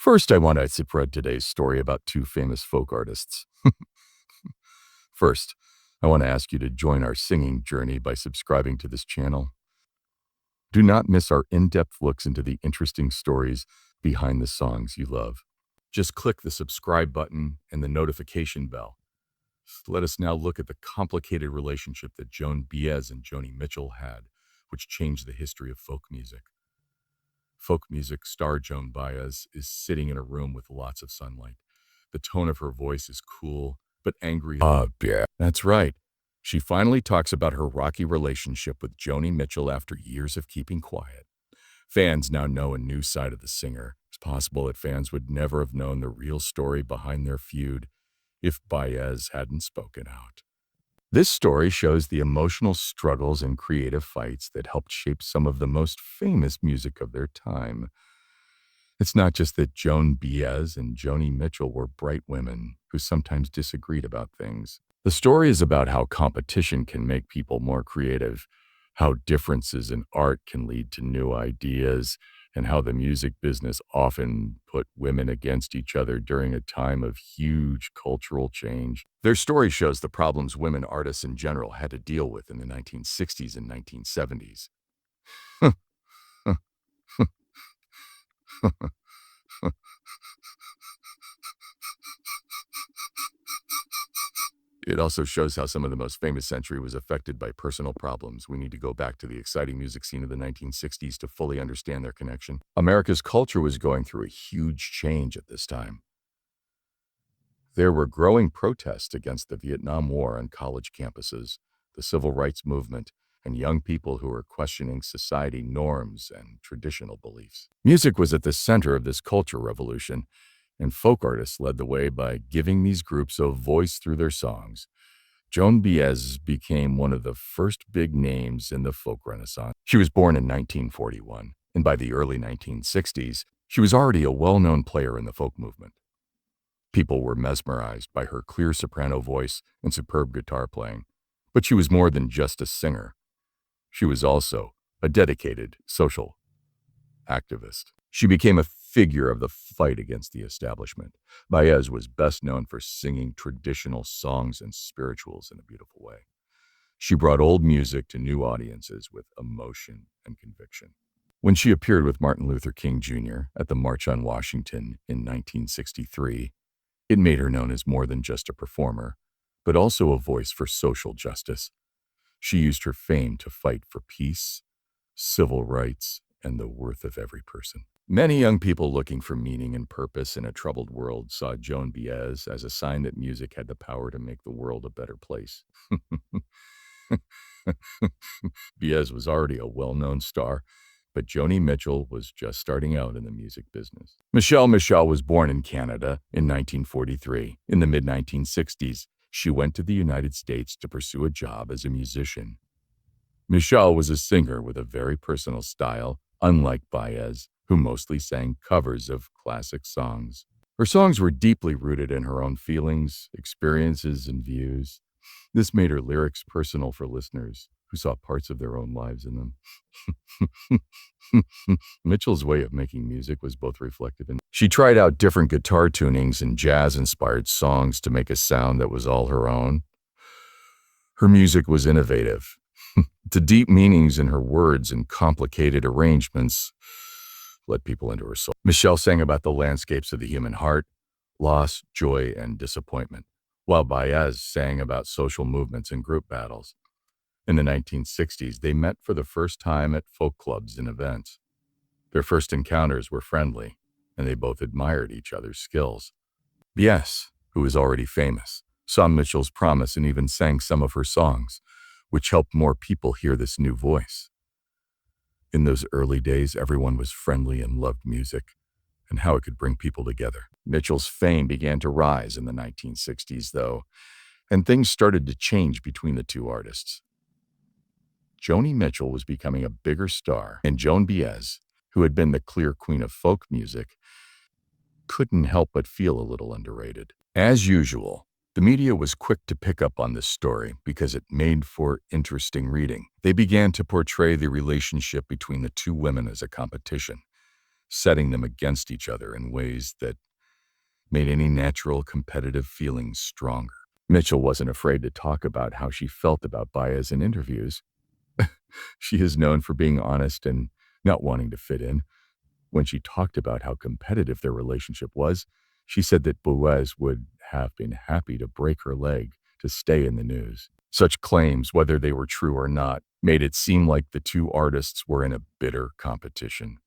First, I want to spread today's story about two famous folk artists. First, I want to ask you to join our singing journey by subscribing to this channel. Do not miss our in-depth looks into the interesting stories behind the songs you love. Just click the subscribe button and the notification bell. Let us now look at the complicated relationship that Joan Baez and Joni Mitchell had, which changed the history of folk music. Folk music star Joan Baez is sitting in a room with lots of sunlight. The tone of her voice is cool, but angry. Yeah. That's right. She finally talks about her rocky relationship with Joni Mitchell after years of keeping quiet. Fans now know a new side of the singer. It's possible that fans would never have known the real story behind their feud if Baez hadn't spoken out. This story shows the emotional struggles and creative fights that helped shape some of the most famous music of their time. It's not just that Joan Baez and Joni Mitchell were bright women who sometimes disagreed about things. The story is about how competition can make people more creative, how differences in art can lead to new ideas, and how the music business often put women against each other during a time of huge cultural change. Their story shows the problems women artists in general had to deal with in the 1960s and 1970s. It also shows how some of the most famous century was affected by personal problems. We need to go back to the exciting music scene of the 1960s to fully understand their connection. America's culture was going through a huge change at this time. There were growing protests against the Vietnam War on college campuses, the civil rights movement, and young people who were questioning society norms and traditional beliefs. Music was at the center of this culture revolution, and folk artists led the way by giving these groups a voice through their songs. Joan Baez became one of the first big names in the folk renaissance. She was born in 1941, and by the early 1960s, she was already a well-known player in the folk movement. People were mesmerized by her clear soprano voice and superb guitar playing. But she was more than just a singer. She was also a dedicated social activist. She became a figure of the fight against the establishment. Baez was best known for singing traditional songs and spirituals in a beautiful way. She brought old music to new audiences with emotion and conviction. When she appeared with Martin Luther King Jr. at the March on Washington in 1963, it made her known as more than just a performer, but also a voice for social justice. She used her fame to fight for peace, civil rights, and the worth of every person. Many young people looking for meaning and purpose in a troubled world saw Joan Baez as a sign that music had the power to make the world a better place. Baez was already a well-known star, but Joni Mitchell was just starting out in the music business. Michelle was born in Canada in 1943. In the mid-1960s, she went to the United States to pursue a job as a musician. Michelle was a singer with a very personal style, unlike Baez, who mostly sang covers of classic songs. Her songs were deeply rooted in her own feelings, experiences, and views. This made her lyrics personal for listeners who saw parts of their own lives in them. Mitchell's way of making music was both reflective and she tried out different guitar tunings and jazz-inspired songs to make a sound that was all her own. Her music was innovative. The deep meanings in her words and complicated arrangements let people into her soul. Michelle sang about the landscapes of the human heart, loss, joy, and disappointment, while Baez sang about social movements and group battles. In the 1960s, they met for the first time at folk clubs and events. Their first encounters were friendly, and they both admired each other's skills. Baez, who was already famous, saw Mitchell's promise and even sang some of her songs, which helped more people hear this new voice. In those early days, everyone was friendly and loved music and how it could bring people together. Mitchell's fame began to rise in the 1960s, though, and things started to change between the two artists. Joni Mitchell was becoming a bigger star, and Joan Baez, who had been the clear queen of folk music, couldn't help but feel a little underrated. As usual, the media was quick to pick up on this story because it made for interesting reading. They began to portray the relationship between the two women as a competition. setting them against each other in ways that made any natural competitive feelings stronger. Mitchell wasn't afraid to talk about how she felt about Baez in interviews. She is known for being honest and not wanting to fit in. When she talked about how competitive their relationship was, she said that Baez would have been happy to break her leg to stay in the news. Such claims, whether they were true or not, made it seem like the two artists were in a bitter competition.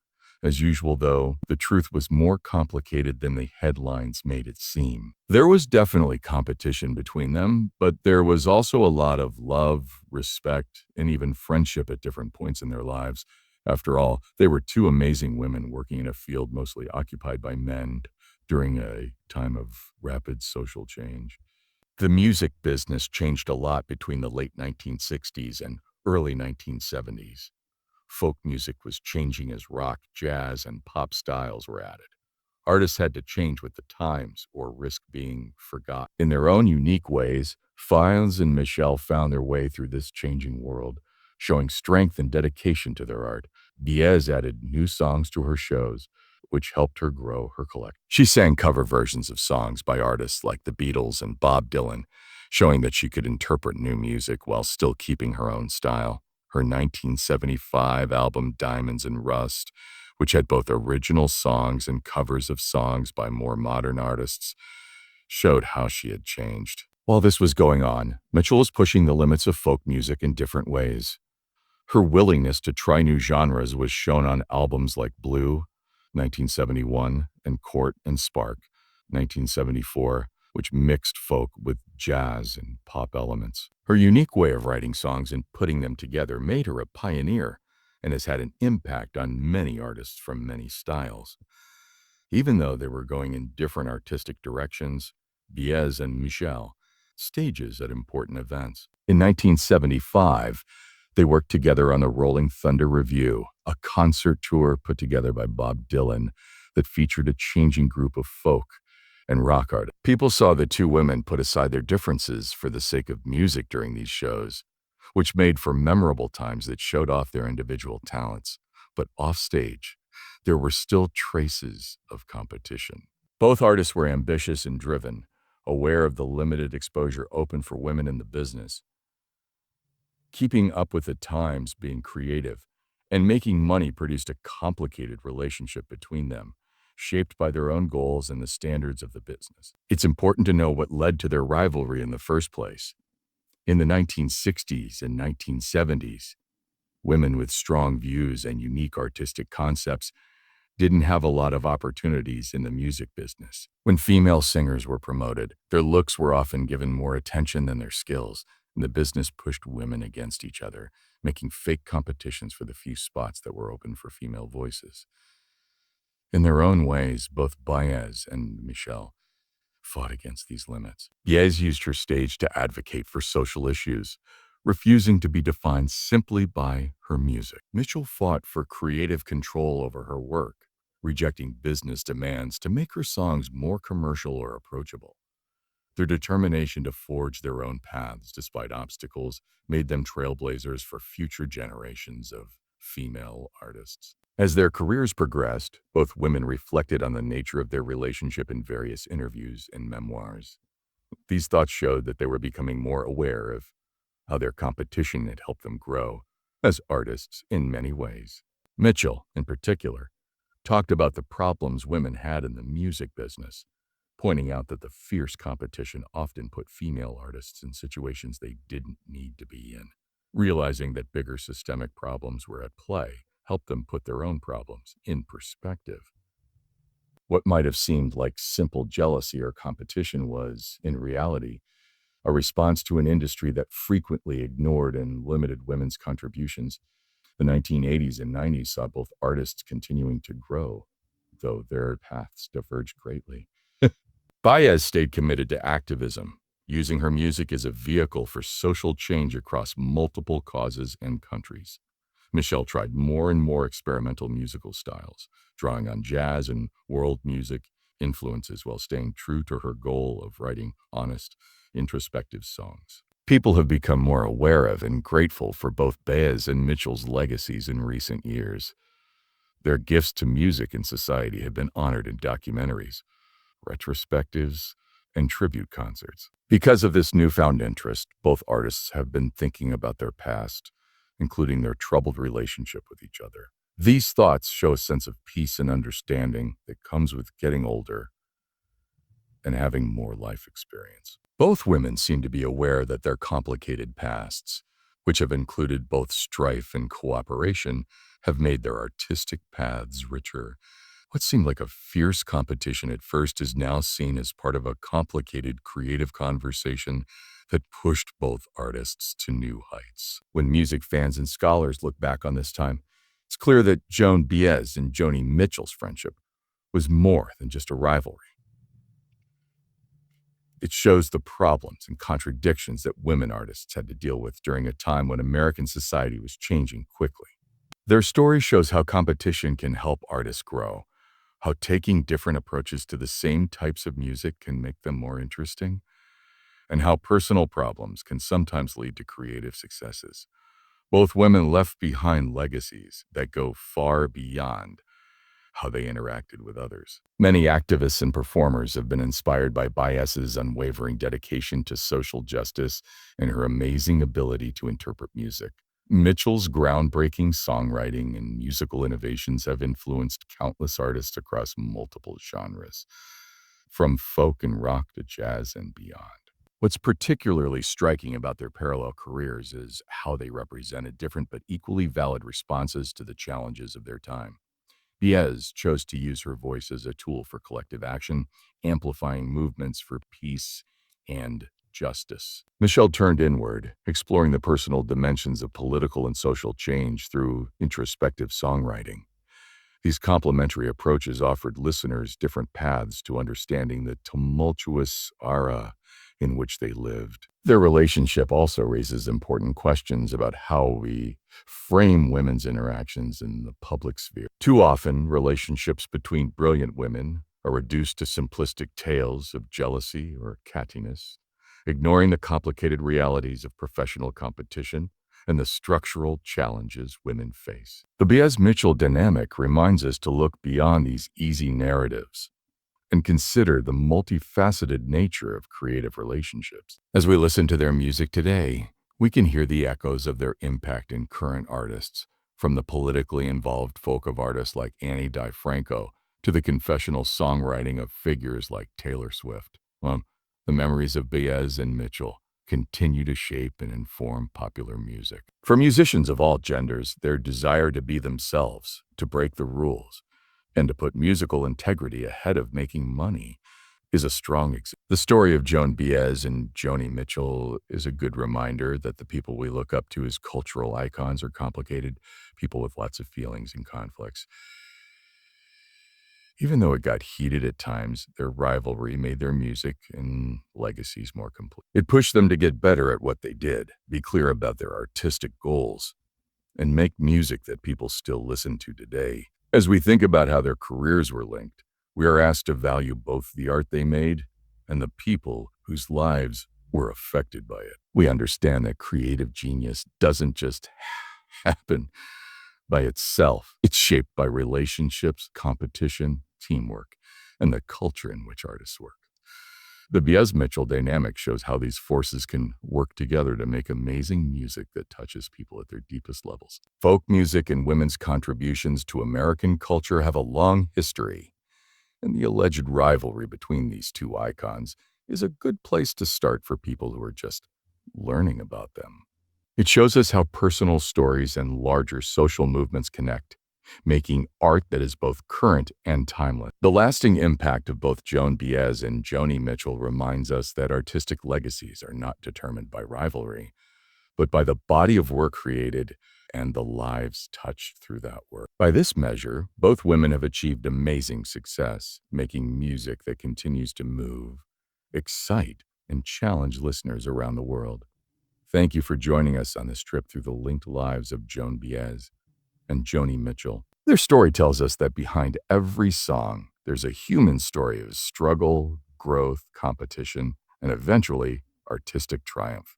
As usual, though, the truth was more complicated than the headlines made it seem. There was definitely competition between them, but there was also a lot of love, respect, and even friendship at different points in their lives. After all, they were two amazing women working in a field mostly occupied by men during a time of rapid social change. The music business changed a lot between the late 1960s and early 1970s. Folk music was changing as rock, jazz, and pop styles were added. Artists had to change with the times or risk being forgotten. In their own unique ways, Baez and Mitchell found their way through this changing world, showing strength and dedication to their art. Baez added new songs to her shows, which helped her grow her collection. She sang cover versions of songs by artists like the Beatles and Bob Dylan, showing that she could interpret new music while still keeping her own style. Her 1975 album Diamonds and Rust, which had both original songs and covers of songs by more modern artists, showed how she had changed. While this was going on, Mitchell was pushing the limits of folk music in different ways. Her willingness to try new genres was shown on albums like Blue, 1971, and Court and Spark, 1974, which mixed folk with jazz and pop elements. Her unique way of writing songs and putting them together made her a pioneer and has had an impact on many artists from many styles. Even though they were going in different artistic directions, Baez and Mitchell stages at important events. In 1975, they worked together on the Rolling Thunder Revue, a concert tour put together by Bob Dylan that featured a changing group of folk and rock artists. People saw the two women put aside their differences for the sake of music during these shows, which made for memorable times that showed off their individual talents. But offstage, there were still traces of competition. Both artists were ambitious and driven, aware of the limited exposure open for women in the business. Keeping up with the times, being creative, and making money produced a complicated relationship between them, shaped by their own goals and the standards of the business. It's important to know what led to their rivalry in the first place. In the 1960s and 1970s, women with strong views and unique artistic concepts didn't have a lot of opportunities in the music business. When female singers were promoted, their looks were often given more attention than their skills, and the business pushed women against each other, making fake competitions for the few spots that were open for female voices. In their own ways, both Baez and Mitchell fought against these limits. Baez used her stage to advocate for social issues, refusing to be defined simply by her music. Mitchell fought for creative control over her work, rejecting business demands to make her songs more commercial or approachable. Their determination to forge their own paths despite obstacles made them trailblazers for future generations of female artists. As their careers progressed, both women reflected on the nature of their relationship in various interviews and memoirs. These thoughts showed that they were becoming more aware of how their competition had helped them grow as artists in many ways. Mitchell, in particular, talked about the problems women had in the music business, pointing out that the fierce competition often put female artists in situations they didn't need to be in. Realizing that bigger systemic problems were at play helped them put their own problems in perspective. What might have seemed like simple jealousy or competition was, in reality, a response to an industry that frequently ignored and limited women's contributions. The 1980s and 90s saw both artists continuing to grow, though their paths diverged greatly. Baez stayed committed to activism, using her music as a vehicle for social change across multiple causes and countries. Mitchell tried more and more experimental musical styles, drawing on jazz and world music influences while staying true to her goal of writing honest, introspective songs. People have become more aware of and grateful for both Baez and Mitchell's legacies in recent years. Their gifts to music and society have been honored in documentaries, retrospectives, and tribute concerts. Because of this newfound interest, both artists have been thinking about their past, including their troubled relationship with each other. These thoughts show a sense of peace and understanding that comes with getting older and having more life experience. Both women seem to be aware that their complicated pasts, which have included both strife and cooperation, have made their artistic paths richer. What seemed like a fierce competition at first is now seen as part of a complicated creative conversation that pushed both artists to new heights. When music fans and scholars look back on this time, it's clear that Joan Baez and Joni Mitchell's friendship was more than just a rivalry. It shows the problems and contradictions that women artists had to deal with during a time when American society was changing quickly. Their story shows how competition can help artists grow, how taking different approaches to the same types of music can make them more interesting, and how personal problems can sometimes lead to creative successes. Both women left behind legacies that go far beyond how they interacted with others. Many activists and performers have been inspired by Baez's unwavering dedication to social justice and her amazing ability to interpret music. Mitchell's groundbreaking songwriting and musical innovations have influenced countless artists across multiple genres, from folk and rock to jazz and beyond. What's particularly striking about their parallel careers is how they represented different but equally valid responses to the challenges of their time. Baez chose to use her voice as a tool for collective action, amplifying movements for peace and justice. Mitchell turned inward, exploring the personal dimensions of political and social change through introspective songwriting. These complementary approaches offered listeners different paths to understanding the tumultuous era in which they lived. Their relationship also raises important questions about how we frame women's interactions in the public sphere. Too often, relationships between brilliant women are reduced to simplistic tales of jealousy or cattiness, ignoring the complicated realities of professional competition and the structural challenges women face. The Baez-Mitchell dynamic reminds us to look beyond these easy narratives and consider the multifaceted nature of creative relationships. As we listen to their music today, we can hear the echoes of their impact in current artists, from the politically involved folk of artists like Annie DiFranco to the confessional songwriting of figures like Taylor Swift. The memories of Baez and Mitchell continue to shape and inform popular music. For musicians of all genders, their desire to be themselves, to break the rules, and to put musical integrity ahead of making money is a strong example. The story of Joan Baez and Joni Mitchell is a good reminder that the people we look up to as cultural icons are complicated, people with lots of feelings and conflicts. Even though it got heated at times, their rivalry made their music and legacies more complete. It pushed them to get better at what they did, be clear about their artistic goals, and make music that people still listen to today. As we think about how their careers were linked, we are asked to value both the art they made and the people whose lives were affected by it. We understand that creative genius doesn't just happen by itself. It's shaped by relationships, competition, teamwork, and the culture in which artists work. The Baez-Mitchell dynamic shows how these forces can work together to make amazing music that touches people at their deepest levels. Folk music and women's contributions to American culture have a long history, and the alleged rivalry between these two icons is a good place to start for people who are just learning about them. It shows us how personal stories and larger social movements connect, making art that is both current and timeless. The lasting impact of both Joan Baez and Joni Mitchell reminds us that artistic legacies are not determined by rivalry, but by the body of work created and the lives touched through that work. By this measure, both women have achieved amazing success, making music that continues to move, excite, and challenge listeners around the world. Thank you for joining us on this trip through the linked lives of Joan Baez and Joni Mitchell. Their story tells us that behind every song, there's a human story of struggle, growth, competition, and eventually artistic triumph.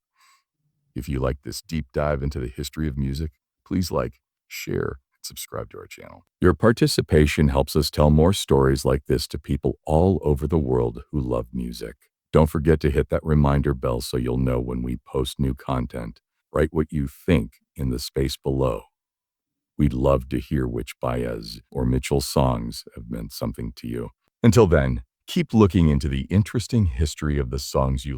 If you like this deep dive into the history of music, please like, share, and subscribe to our channel. Your participation helps us tell more stories like this to people all over the world who love music. Don't forget to hit that reminder bell so you'll know when we post new content. Write what you think in the space below. We'd love to hear which Baez or Mitchell songs have meant something to you. Until then, keep looking into the interesting history of the songs you love.